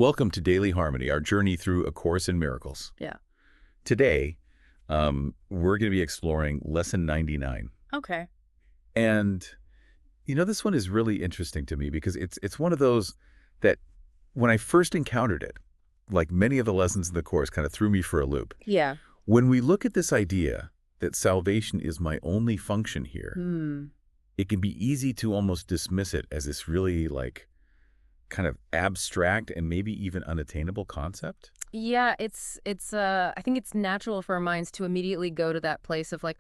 Welcome to Daily Harmony, our journey through A Course in Miracles. Yeah. Today, we're going to be exploring Lesson 99. Okay. And, this one is really interesting to me because it's one of those that when I first encountered it, like many of the lessons in the Course kind of threw me for a loop. Yeah. When we look at this idea that salvation is my only function here, it can be easy to almost dismiss it as this really kind of abstract and maybe even unattainable concept. Yeah, I think it's natural for our minds to immediately go to that place of Right.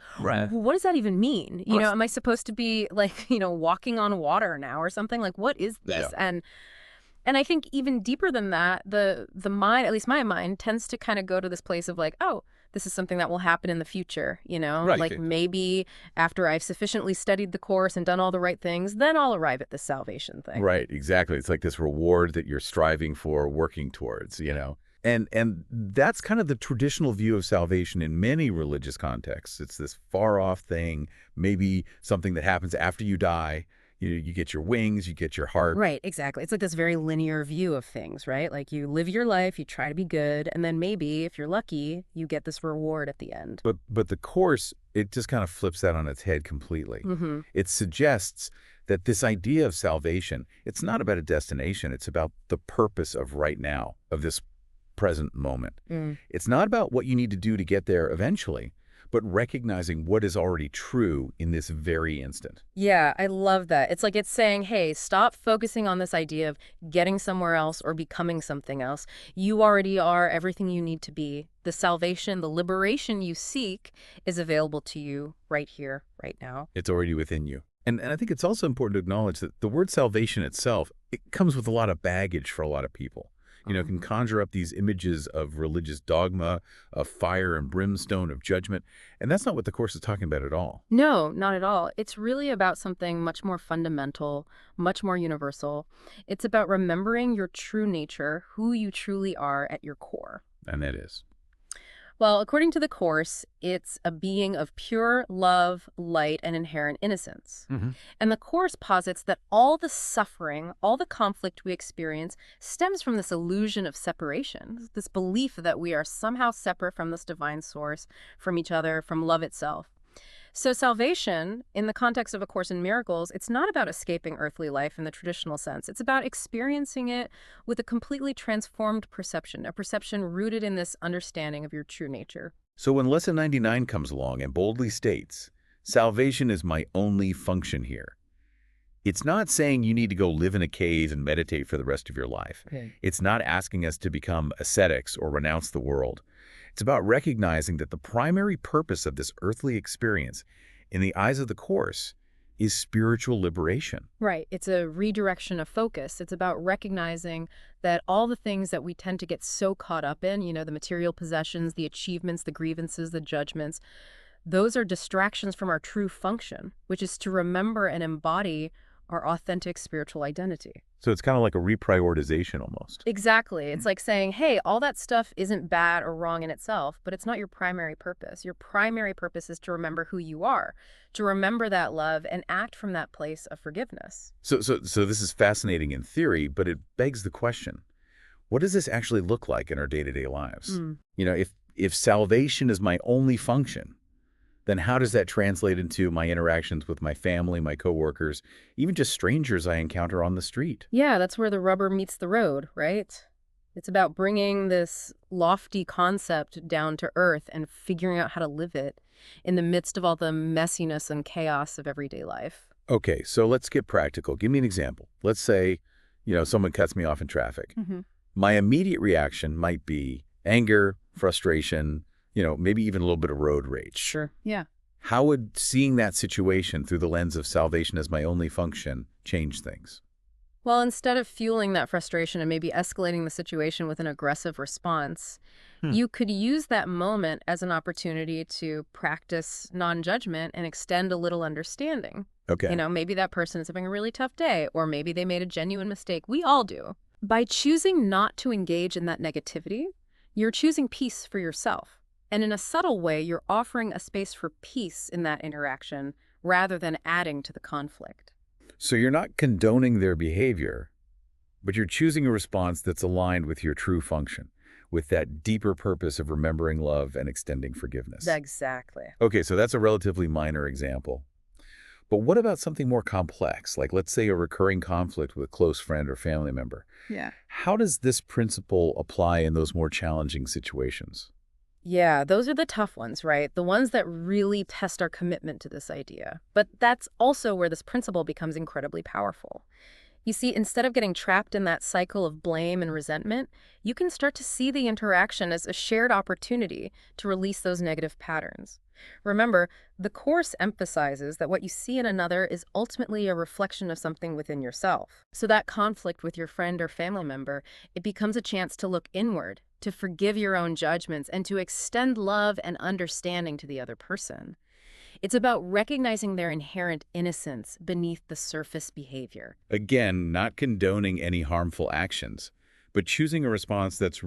"Well, what does that even mean? Am I supposed to be walking on water now or something? Like, what is this?" Yeah. And I think even deeper than that, the mind, at least my mind, tends to kind of go to this place of oh, this is something that will happen in the future, Right. Like maybe after I've sufficiently studied the Course and done all the right things, then I'll arrive at this salvation thing. Right, exactly. It's like this reward that you're striving for, working towards. And that's kind of the traditional view of salvation in many religious contexts. It's this far-off thing, maybe something that happens after you die. You get your wings, you get your heart. Right, exactly. It's like this very linear view of things, right? Like you live your life, you try to be good, and then maybe, if you're lucky, you get this reward at the end. But the Course, it just kind of flips that on its head completely. It suggests that this idea of salvation, it's not about a destination. It's about the purpose of right now, of this present moment. It's not about what you need to do to get there eventually, but recognizing what is already true in this very instant. Yeah, I love that. It's like it's saying, hey, stop focusing on this idea of getting somewhere else or becoming something else. You already are everything you need to be. The salvation, the liberation you seek is available to you right here, right now. It's already within you. And I think it's also important to acknowledge that the word salvation itself, it comes with a lot of baggage for a lot of people. It can conjure up these images of religious dogma, of fire and brimstone, of judgment. And that's not what the Course is talking about at all. No, not at all. It's really about something much more fundamental, much more universal. It's about remembering your true nature, who you truly are at your core. And that is. Well, according to the Course, it's a being of pure love, light, and inherent innocence. And the Course posits that all the suffering, all the conflict we experience stems from this illusion of separation, this belief that we are somehow separate from this divine source, from each other, from love itself. So salvation, in the context of A Course in Miracles, it's not about escaping earthly life in the traditional sense. It's about experiencing it with a completely transformed perception, a perception rooted in this understanding of your true nature. So when Lesson 99 comes along and boldly states, salvation is my only function here, it's not saying you need to go live in a cave and meditate for the rest of your life. Okay. It's not asking us to become ascetics or renounce the world. It's about recognizing that the primary purpose of this earthly experience, in the eyes of the Course, is spiritual liberation. Right. It's a redirection of focus. It's about recognizing that all the things that we tend to get so caught up in, the material possessions, the achievements, the grievances, the judgments, those are distractions from our true function, which is to remember and embody our authentic spiritual identity. So it's kind of like a reprioritization almost. Exactly. It's like saying, hey, all that stuff isn't bad or wrong in itself, but it's not your primary purpose. Your primary purpose is to remember who you are, to remember that love and act from that place of forgiveness. So this is fascinating in theory, but it begs the question, what does this actually look like in our day-to-day lives? If salvation is my only function, then how does that translate into my interactions with my family, my coworkers, even just strangers I encounter on the street? Yeah, that's where the rubber meets the road, right? It's about bringing this lofty concept down to earth and figuring out how to live it in the midst of all the messiness and chaos of everyday life. Okay, so let's get practical. Give me an example. Let's say, someone cuts me off in traffic. My immediate reaction might be anger, frustration, maybe even a little bit of road rage. Sure. Yeah. How would seeing that situation through the lens of salvation as my only function change things? Well, instead of fueling that frustration and maybe escalating the situation with an aggressive response, you could use that moment as an opportunity to practice non-judgment and extend a little understanding. Okay. Maybe that person is having a really tough day, or maybe they made a genuine mistake. We all do. By choosing not to engage in that negativity, you're choosing peace for yourself. And in a subtle way, you're offering a space for peace in that interaction rather than adding to the conflict. So you're not condoning their behavior, But you're choosing a response that's aligned with your true function, with that deeper purpose of remembering love and extending forgiveness. Exactly. Okay, so that's a relatively minor example. But what about something more complex, like let's say a recurring conflict with a close friend or family member? Yeah. How does this principle apply in those more challenging situations? Yeah, those are the tough ones, right? The ones that really test our commitment to this idea. But that's also where this principle becomes incredibly powerful. You see, instead of getting trapped in that cycle of blame and resentment, you can start to see the interaction as a shared opportunity to release those negative patterns. Remember, the Course emphasizes that what you see in another is ultimately a reflection of something within yourself. So that conflict with your friend or family member, it becomes a chance to look inward, to forgive your own judgments, and to extend love and understanding to the other person. It's about recognizing their inherent innocence beneath the surface behavior. Again, not condoning any harmful actions, but choosing a response that's